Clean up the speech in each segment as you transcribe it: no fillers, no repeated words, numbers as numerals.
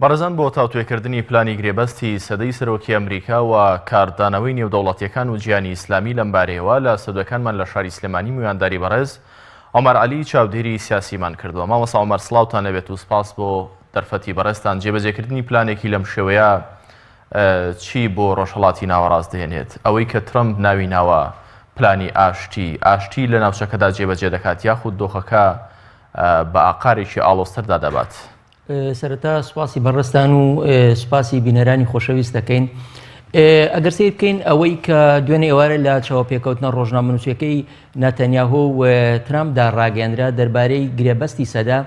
بەڕێزان بۆ تاوتوێکردنی پلانی گرێبەستی سەدەی سەرۆکی ئەمریکا و کاردانەوەی نێودەوڵەتیەکان و جیهانی ئیسلامی لەم بارەیەوە لە سەدوەکانمان لە شاری سلێمانی میوانداری بەڕێز عومەر عەلی چاودێری سیاسیمان کردووە. مامۆستا عومەر سڵاوتان لەبێت و سپاس بۆ دەرفەتی بەڕێزتان. جێبەجێکردنی پلانێکی لەم شێوەیە چی بۆ ڕۆژهەڵاتی ناوەڕاست دێنێت؟ ئەوەی کە ترەمپ ناوی ناوە پلانی ئاشتی لە ناوچەکەدا جێبەجێ دەکات یاخود دۆخەکە بە ئاقارێکی ئاڵۆزتردا دەبات؟ سەرەتا سوپاسی بەڕێستان و سوپاسی بینەرانی خۆشەویست دەکەین. ئەگەر سیر بکەین ئەوەی کە دوێنێ ئێوارە لە چاوەپێکەوتنە ڕۆژنامەنووسیەکەی نەتەنیاهۆ و ترامپدا ڕاگەیاندرا دەربارەی گرێبەستی سەدا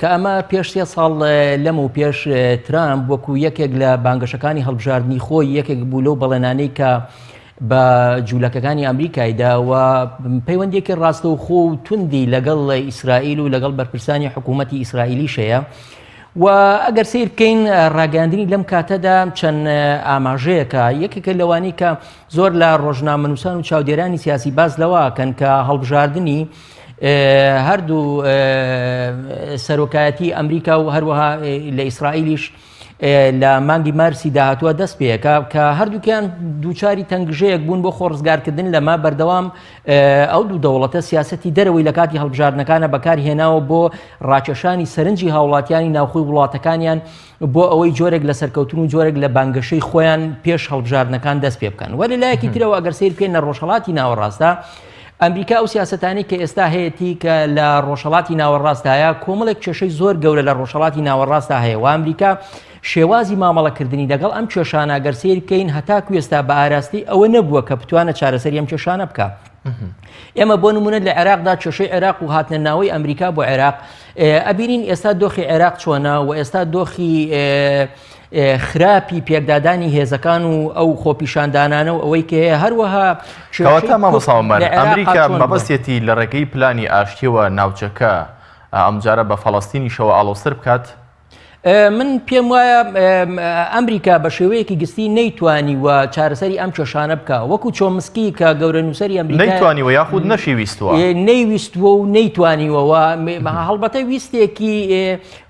کە ئەمە پێش 3 ساڵ لەم و پێش ترامپ وەکو یەکێک لە بانگەشەکانی هەڵبژاردننی خۆی یەکێک بوو لەو بەڵێنانەی کە بە جوولەکەکانی ئەمریکایدا و پەیوەندێکی ڕاستە و خۆ و توندی لەگەڵ ئیسرائیل و لەگەڵ بەرپرسانی حکوومەتی ئیسرائیلیشەیە. و ئەگەر سیر بکەین ڕاگەاندنی لەم کاتەدا چەند ئاماژەیەکە یەکێکە لەوانی کە زۆر لە ڕۆژنامەنووسان و چاودێرانی سیاسی باز لەوەکەن کە هەڵبژاردننی هەردوو سەرۆکایەتی ئەمریکا و هەروەها لە ئیسرائیلیش لە مانگی مارسی داهاتووە دەست پێەکە کە هەردووکیان دووچاری تەنگژەیەک بوون بۆ خۆڕزگارکردن لەما بەردەوام ئەو دوو دەوڵەتە سیاسەتی دەرەوەی لە کاتی هەڵبژاردنەکانە بەکارهێناوە بۆ ڕاکێشانی سەرنجی هاوڵاتیانی ناوخۆی وڵاتەکانیان بۆ ئەوەی جۆرێک لە سەرکەوتن و جۆرێک لە بانگەشەی خۆیان پێش هەڵبژاردنەکان دەست پێ بکەن. وە لەلایەکی ترەوە ئەگەر سیر بکەین لە ڕۆژهەڵاتی ناوەڕاستە ئەمریکا ئەو سیاسەتانی کە ئێستا هەیەی کە لە ڕۆژهەڵاتی ناوەڕاستایە کۆمەڵێک کێشەی زۆر گەورە لە ڕۆژهەڵاتی ناوەڕاستە هەیە و ئەمریکا شێوازی مامەڵەکردنی لەگەڵ ئەم کێشانە ئەگەر سیر بکەین هەتاکو ئێستا بە ئاراستی ئەوە نەبووە کە بتوانە چارەسەری ئەم کێشانە بکە. ئێمە بۆ نمونە لە عێراقدا کێشەی عێراق و هاتنە ناوەی ئەمریکا بۆ عێراق ئەبینین ئێستا دۆخی عێراق چۆنە و ئێستا دۆخی خراپی پێکدادانی هێزەکان و ئەو خۆپیشاندانانە و ئەوەی کە هەروەها کەواتە مامۆستا عومەر ئەمریکا مەبەستێتی لە ڕێگەی پلانی ئاشتیەوە ناوچەکە ئەمجارە بە فەڵەستینیشەوە ئاڵۆزتر بکات؟ من پێم وایە ئەمریکا بە شێوەیەکی گستی نەیتوانی و چارەسەری ئەم کێشانە بکە وەکو چۆمسکی کە گەورە نووسەری ئەمریکا نەیتوانیوە یاخود نەشیویستوە نەیویستوە و نەیتوانیوە هەڵبەتە ویستێکی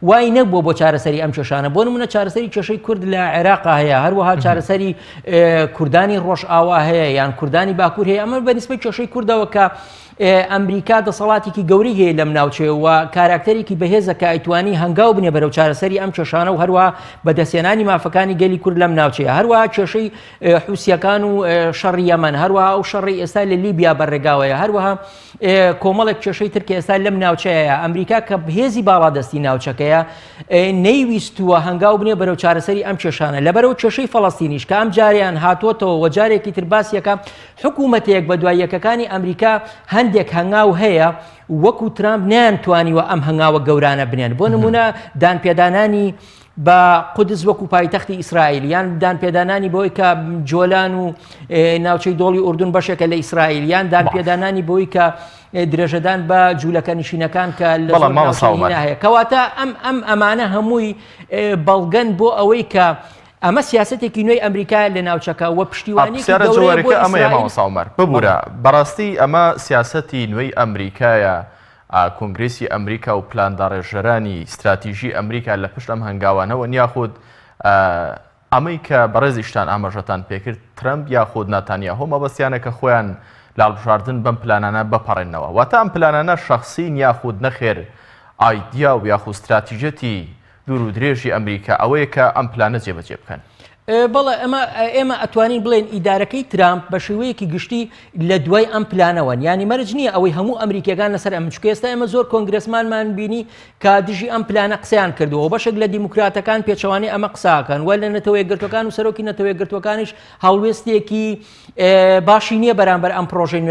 وای نەبووە بۆ چارەسەری ئەم کێشانە. بۆ نمونە چارەسەری کێشەی کورد لە عێراق هەیە هەروەها چارەسەری کوردانی ڕۆژئاوا هەیە یان کوردانی باکوور هەیە. ئەمە بەنسبەی کێشەی کوردەوە کە ئەمریکا دەسەڵاتێکی گەوری هەیە لەم ناوچەیەوە کاراکتەرێکی بەهێزە کە ئەیتوانی هەنگاو بنێ بەرەو چارەسەری ئەم کێشانە و هەروە بەدەستێنانی مافەکانی گەلی کورد لەم ناوچەیە. هەروە کێشەی حوسیەکان و شەڕی یەمەن هەروەها ئەو شەڕی ئێستا لە لیبیا بەڕێگاوەیە هەروەها کۆمەڵێک کێشەی ترکە ئێستا لەم ناوچەیە. ئەمریکا کە هێزی باڵادەستی ناوچەکەیە نەیویستووە هەنگاو بنێ بەرەو چارەسەری ئەم کێشانە لەبەرەوە کێشەی فەڵەستینیش کە ئەم جاریان هاتوۆتەوە و جارێکی تر باسیەکە حکوومەتێک بە دوای یەکەکانی ئەمریکا هەندێک هەنگاو هەیە وەکو ترامپ نیانتوانیوە ئەم هەنگاوە گەورانە بنێن. بۆ نمونە دانپێدانانی بە قودس وەکو پایتەختی ئیسرائیل یان دانپێدانانی بۆی کە جۆلان و ناوچەی دۆڵی ئوردون بەشێکە لە ئیسرائیل یان دانپێدانانی بۆی کە درێژەدان بە جوولەکە نشینەکان کە لە هەیە. کەواتە ئەمانە هەمووی بەڵگەن بۆ ئەوەی کە ئەمە سیاسەتێکی نوێی ئەمریکا لە ناوچەکە و پشتیوانی جوارەکە ئەمە مامۆستا ببوورە بەڕاستی ئەمە سیاسەتی نوێی ئەمریکایە کۆنگرێسی ئەمریکا و پلانداڕێژەرانی استراتیژی ئەمریکا لە پشت ئەم هەنگاوانەوە یاخود ئەمەی کە بەڕێزیشتان ئاماژەتان پێکرد ترامپ یاخود ناتانیاهۆ مەبەستیانە کە خۆیان لە هەڵبژاردن بەم پلانانە بپەڕێنەوە واتە ئەم پلانانە شەخسین یاخود نەخێر ئایدیا و یاخود استراتیژەتی دوور و درێژی ئەمریکا ئەوەیە کە ئەم پلانە جێبەجێ بکەن؟ بەڵێ ئێمە ئەتوانین بڵێن ئیدارەکەی ترامپ بە شێوەیەکی گشتی لە دوای ئەم پلانەوەن ینی مەرج نییە ئەوەی هەموو ئەمریکیەکان لەسەر ئەم چکە ئێستا ئێمە زۆر کۆنگرسمانمان بینی کە دژی ئەم پلانە قسەیان کردەوە بەشێک لە دیموکراتەکان پێچەوانی ئەمە قساکەن وە لە نەتەوە یەکگرتوەکان و سەرۆکی نەتەوە یەکگرتوەکانیش هەڵوێستێکی باشی نییە بەرامبەر ئەم پرۆژەی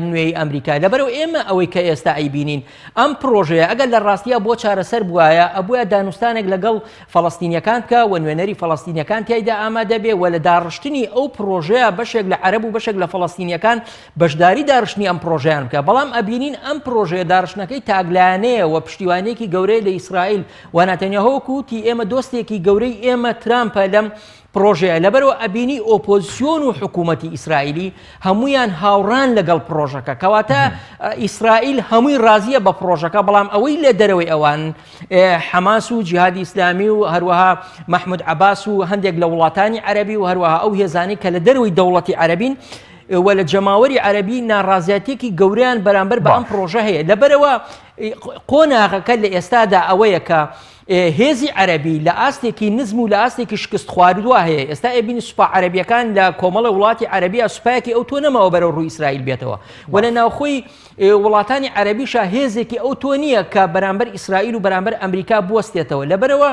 نوێی ئەمریکا. لەبەرەوە ئێمە ئەوەی کە ئێستا ئەیبینین ئەم پرۆژەیە ئەگەر لە ڕاستیە بۆ چارەسەر بووایە ئەبووە دانوستانێک لەگەڵ فەڵەستینیەکان بکە و نوێنەری فەڵەستینیەکان تیایدا ئامادە بێ وە لە داڕشتنی ئەو پرۆژەیە بەشێک لە عەرەب و بەشێک لە فەڵەستینیەکان بەشداری داڕشتنی ئەم پرۆژەیان بکە. بەڵام ئەبینین ئەم پرۆژەیە داڕشتنەکەی تاگلانەیە و پشتیوانێکی گەورەی لە ئیسرائیل و نەتەنیاهۆ وەکوتی ئێمە دۆستێکی گەورەی ئێمە ترامپە لەم پرۆژەیە لەبەرەوە ئەبینی ئۆپۆزیسیۆن و حکوومەتی ئیسرائیلی هەمویان هاوڕان لەگەڵ پرۆژەکە کەواتە ئیسرائیل هەمووی ڕازیە بە پرۆژەکە بەڵام ئەوەی لە دەرەوەی ئەوان حەماس و جیهادی ئیسلامی و هەروەها مەحمود عەباس و هەندێک لە وڵاتانی عەرەبی و هەروەها ئەو هێزانی کە لە دەرەوەی دەوڵەتی عەرەبین و لە جەماوەری عەرەبی ناڕازایەتێکی گەوریان بەرامبەر بە ئەم پرۆژە هەیە لەبەرەوە قۆناغەکە لە ئێستادا ئەوەیە کە هێزی عەرەبی لە ئاستێکی نزم و لە ئاستێکی شکست خواردووە هەیە ئێستا ئەبینی سوپا عەرەبیەکان لە کۆمەڵە وڵاتی عەرەبیە سوپایەکی ئەو تۆ نەماوە بەرەو ڕووی ئیسرائیل بێتەوە و لە ناوخۆی وڵاتانی عەرەبیشە هێزێکی ئەو تۆ نییە کە بەرامبەر ئیسرائیل و بەرامبەر ئەمریکا بوەستێتەوە لەبەرەوە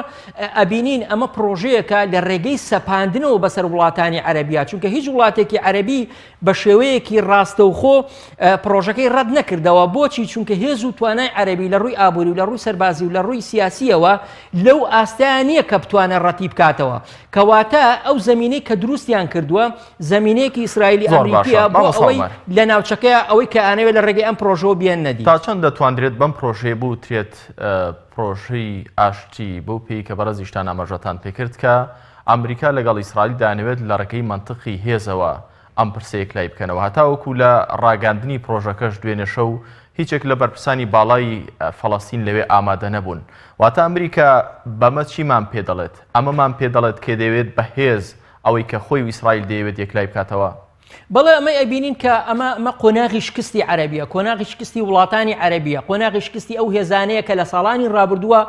ئەبینین ئەمە پرۆژەیەکە لە ڕێگەی سەپاندنەوە بەسەر وڵاتانی عەرەبیە چونکە هیچ وڵاتێکی عەرەبی بە شێوەیەکی ڕاستەوخۆ پرۆژەکەی ڕەت نەکردەوە بۆچی چونکە هێز و توانای عەرەبی لە ڕووی ئابووری و لە ڕووی سەربازی و لە ڕووی سیاسیەوە لەو ئاستایان نییە کە بتوانە ڕەتی بکاتەوە کەواتە ئەو زەمینەی کە دروستیان کردووە زەمینەیەکی ئیسرائیلی ئەمریکیە بۆ ئەوەی لە ناوچەکەیە ئەوەی کە ئانەوێت لە ڕێگەی ئەم پرۆژەوە بیان نەدی تا چەند دەتوانرێت بەم پرۆژەیە بوترێت پرۆژەی ئاشتی بەو پێی کە بەڕێزیشتان ئاماژەتان پێکرد کە ئەمریکا لەگەڵ ئیسرائیل دانەوێت لە ڕێگەی منتقی هێزەوە ئەم پرسەیەک لای بکەنەوە هەتاوەکو لە ڕاگەاندنی پرۆژەکەش دوێنێ شەو هیچێک لە بەرپرسانی باڵای فەڵەستین لەوێ ئامادە نەبوون واتە ئەمریکا بەمە چیمان پێ دەڵێت ئەمەمان پێ دەڵێت کێ دەوێت بەهێز ئەوەی کە خۆی و ئیسرائیل دەیەوێت یەکلای بکاتەوە بەڵێ ئەمە ئەبینین کە ئەمە قۆناغی شکستی عەرەبیە قۆناغی شکستی وڵاتانی عەرەبیە قۆناغی شکستی ئەو هێزانەیە کە لە ساڵانی ڕابردووە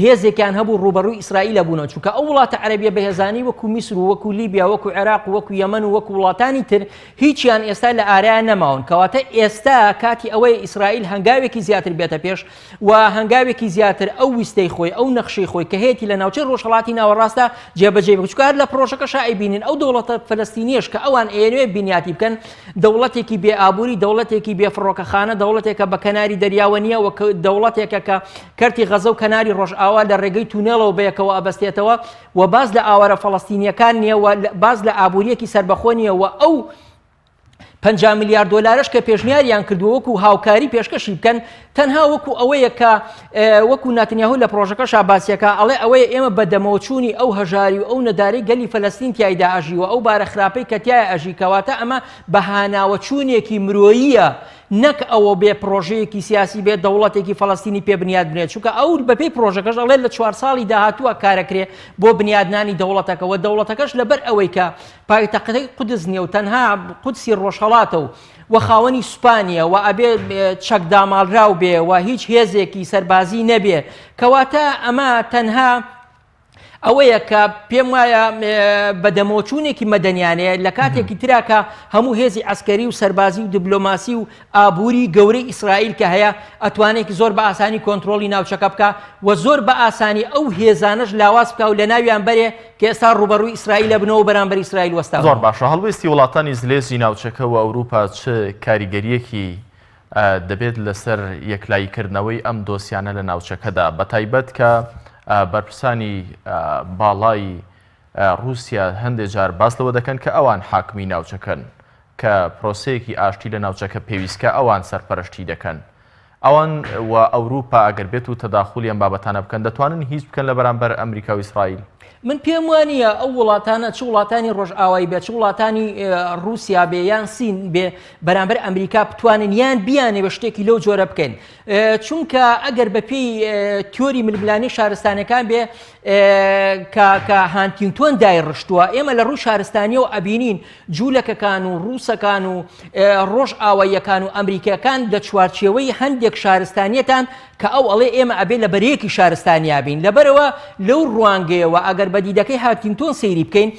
هێزێکیان هەبوو ڕوبەڕووی ئیسرائیل بوونەوە چونکە ئەو وڵاتە عەرەبیە بەهێزانی وەکو میسر و وەکو لیبیا وەکو عێراق و وەکو یەمەن و وەکو وڵاتانی تر هیچیان ئێستا لە ئارایان نەماون کەواتە ئێستا کاتی ئەوەی ئیسرائیل هەنگاوێکی زیاتر بێتە پێش و هەنگاوێکی زیاتر ئەو ویستەی خۆی ئەو نەخشەی خۆی کە هەیەی لە ناوچەی ڕۆژهەڵاتی ناوەڕاستە جێبەجێ بکات چونکە لە پرۆژەکەشا ئەیبینین ئەو دەوڵەتە فەلەستینیەش کە ئەوان ئێنوێ بنیاتی بکەن دەوڵەتێکی بێ ئابووری دەوڵەتێکی بێ فڕۆکەخانە دەوڵەتێکە بە کەناری دەریاوە نییە و دەوڵەتێکە کە کەرتی غەزە و کەناری ڕۆژئاوا لە ڕێگەی تونێڵەوە بەیەکەوە ئەبەستێتەوە و باز لە ئاوارە فەڵەستینیەکان نییە و باز لە ئابووریەکی سربەخۆ نییە و ئەو 50 میلیارد دلارش کە پێشنیاریان کردو وەکو هاوکاری پێشکەشی بکەن تەنها وەکو ئەوەیە کە وەکو ناتنیاهو لە پرۆژەکە شاباسیەکە ئەڵێ ئەوەیە ئێمە بە دەمەوەچوونی ئەو هەژاری و ئەو نەداری گەلی فەلەستین تیایدا ئەژیوە ئەو بارە خراپەی کە تایە ئەژی کەواتە ئەمە بە هاناوەچوونێکی مرۆییە نەک ئەوە بێ پرۆژەیەکی سیاسی بێت دەوڵەتێکی فەڵەستینی پێ بنیاد بنێت چونکە ئەو بەپێی پرۆژەکەش ئەڵێ لە 4 ساڵی داهاتووە کارەکرێ بۆ بنیادنانی دەوڵەتەکەەوە دەوڵەتەکەش لەبەر ئەوەی کە پایتەختەکەی قودس نییە و تەنها قودسی ڕۆژهەڵاتە و خاوەنی سوپانیە و ئەبێ چەک داماڵراو بێ و هیچ هێزێکی سەربازی نەبێ کەواتە ئەمە تەنها ئەوەیە کە پێم وایە بەدەمۆچوونێکی مەدەنیانەیە لە کاتێکی تراکە هەموو هێزی عسکەری و سەربازی و دیبلۆماسی و ئابووری گەورەی ئیسرائیل کە هەیە ئەتوانێکی زۆر بە ئاسانی کۆنتترۆلی ناوچەکە بکە و زۆر بە ئاسانی ئەو هێزانش لاواز بکە و لە ناویان بەرێ کە ئێستا ڕوبەڕووی ئیسرائیلە بنەوە بەرامبەر ئیسرائیل وەستا زۆر باشە هەڵوێستی وڵاتانی زلێزی ناوچەکە و ئەوروپا چ کاریگەریەکی دەبێت لەسەر یەکلاییکردنەوەی ئەم دۆسیانە لە ناوچەکەدا بەتایبەت کە بەرپرسانی باڵای رووسیا هەندێک جار باس لەوە دەکەن کە ئەوان حاکمی ناوچەکەن کە پرۆسەیەکی ئاشتی لە ناوچەکە پێویستکە ئەوان سەرپەرشتی دەکەن ئەوان و ئەوروپا ئەگەر بێت و تەداخولیان بابەتانە بکەن دەتوانن هیچ بکەن لە بەرامبەر ئەمریکا و ئیسرائیل من پێم وانە ئەو وڵاتانە چ وڵاتانی ڕۆژئاوایی بێت چ وڵاتانی رووسیا بێ یان سین بێ بەرامبەر ئەمریکا بتوانن یان بیانێ بە شتێکی لەو جۆرە بکەین چونکە ئەگەر بەپێی تیۆری ململانی شارستانەکان بێ کە هانتینگتۆن دایڕشتووە ئێمە لە ڕووی شارستانی و ئەبینین جوولەکەکان و ڕووسەکان و ڕۆژئاواییەکان و ئەمریکەکان لە چوارچێوەی هەندێک شارستانیەتان کە ئەو ئەڵێ ئێمە ئەبێ لە بەرەیەکی شارستانیا بین لەبەرەوە لەو ڕوانگەیەوە ئەگەر بەدیدەکەی هانتینگتۆن سەیری بکەین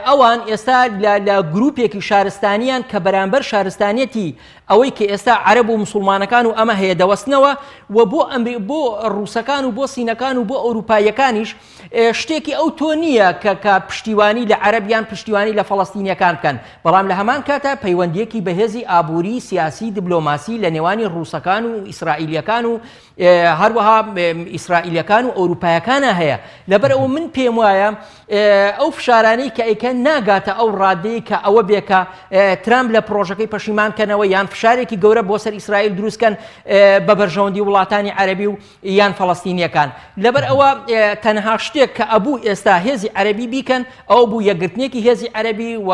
ئەوان ئێستا لە گروپێکی شارستانیان کە بەرامبەر شارستانیەتی ئەوەی کە ئێستا عەرەب و مسلمانەکان و ئەمە هەیە دەوەستنەوە و بۆ ڕووسەکان و بۆ سینەکان و بۆ ئەوروپایەکانیش شتێکی ئەو تۆ نییە کە پشتیوانی لە عەرەبیان پشتیوانی لە فەڵەستینیەکان بکەن بەڵام لە هەمان کاتە پەیوەندیەکی بەهێزی ئابووری سیاسی دیبلۆماسی لە نێوانی ڕووسەکان و ئیسرائیلیەکان و و هەروەها ئیسرائیلەکان و ئەوروپایەکانە هەیە لەبەرەوە من پێم وایە ئەو فشارانەی کە ئەیکە ناگاتە ئەو ڕادەیە کە ئەوە بێکە ترامپ لە پرۆژەکەی پەشیمانکەنەوە یان فشارێکی گەورە بۆ سەر ئیسرائیل دروستکەن بە بەرژەوەندی وڵاتانی عەرەبی و یان فەڵەستینیەکان لەبەر ئەوە تەنها شتێک کە ئەبوو ئێستا هێزی عەرەبی بیکەن ئەو بوو یەکگرتنێکی هێزی عەرەبی و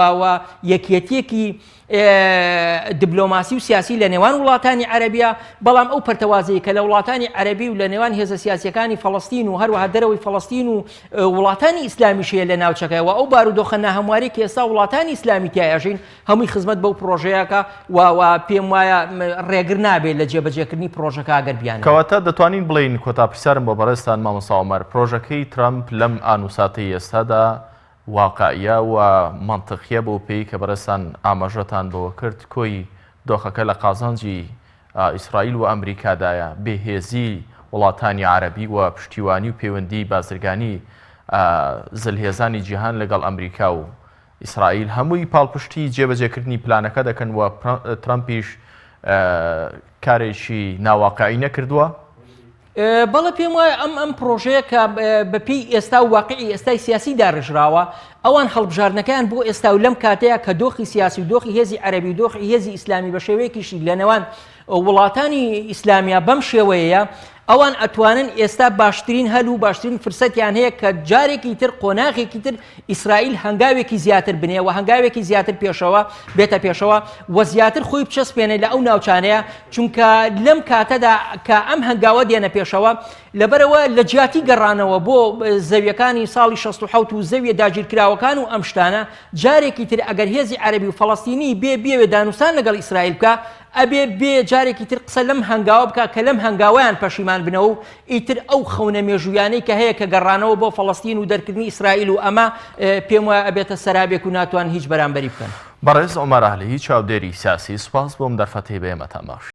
یەکێتیەکی دیبلۆماسی و سیاسی لە نێوان وڵاتانی عەرەبیە بەڵام ئەو پەرتەوازەیە کە لە وڵاتانی عەرەبی و لە نێوان هێزە سیاسیەکانی فەڵەستین و هەروەها دەرەوەی فەڵەستین و وڵاتانی ئیسلامیشیە لە ناوچەکەیەوە ئەو بارودۆخە ناهەمواری کە ئێستا وڵاتانی ئیسلامی تیاژین هەمووی خزمەت بەو پرۆژەیەکە و پێم وایە ڕێگر نابێت لە جێبەجێکردنی پرۆژەکە ئەگەر بیانێت کەواتە دەتوانین بڵین کۆتاپیسارم بۆ بەڕێستان مامۆستا عومەر پرۆژەکەی ترامپ لەم ئانووساتەی ئێستادا واقعیە و منطقیە بۆ پێی کە بەڕێستان ئاماژەتان بەوە کرد کۆی دۆخەکە لە قازانجی ئیسرائیل و ئەمریکادایە بێهێزی وڵاتانی عەرەبی و پشتیوانی و پەیوەندی بازرگانی زلهێزانی جیهان لەگەڵ ئەمریکا و ئیسرائیل هەمووی پاڵپشتی جێبەجێکردنی پلانەکە دەکەن و ترامپیش کارێکی ناواقعی نەکردووە؟ بەڵێ پێم وایە ئەم پرۆژەیە کە بەپی ئێستا و واقعی ئێستای سیاسی داڕژراوە ئەوان هەڵبژاردنەکەیان بۆ ئێستا و لەم کاتەیە کە دۆخی سیاسی و دۆخی هێزی عەرەبی و دۆخی هێزی ئیسلامی بە شێوەیەکیشی لە نێوان وڵاتانی ئیسلامیە بەم شێوەیە ئەوان ئەتوانن ئێستا باشترین هەل و باشترین فرسەتیان هەیە کە جارێکی تر قۆناغێکی تر ئیسرائیل هەنگاوێکی زیاتر بنێ و هەنگاوێکی زیاتر پێشەوە بێتە پێشەوە و زیاتر خۆی بچەسپێنێ لە ئەو ناوچانەیە چونکە لەم کاتەدا کە ئەم هەنگاوە دێنە پێشەوە لەبەرەوە لە جیاتی گەڕانەوە بۆ زەویەکانی ساڵی 1960 و زەویە داگیرکراوەکان و ئەم شتانە جارێکی تر ئەگەر هێزی عەرەبی و فەڵەستینی بێوێ دانووسان لەگەڵ ئیسرائیل بکە ئەبێ بێ جارێکی تر قسە لەم هەنگاوە بکە کە لەم هەنگاوەیان پەشیمان بنەوە و ئیتر ئەو خەونە مێژویانەی کە هەیە کە گەڕانەوە بۆ فەڵەستین و دەرکردنی ئیسرائیل و ئەمە پێم وایە ئەبێتە سەرابێک و ناتوان هیچ بەرامبەری بکەن. بەڕێز عومەر ئاهلی چاودێری سیاسی سوپاس بۆم دەرفەتەی بە ئێمەتان باش.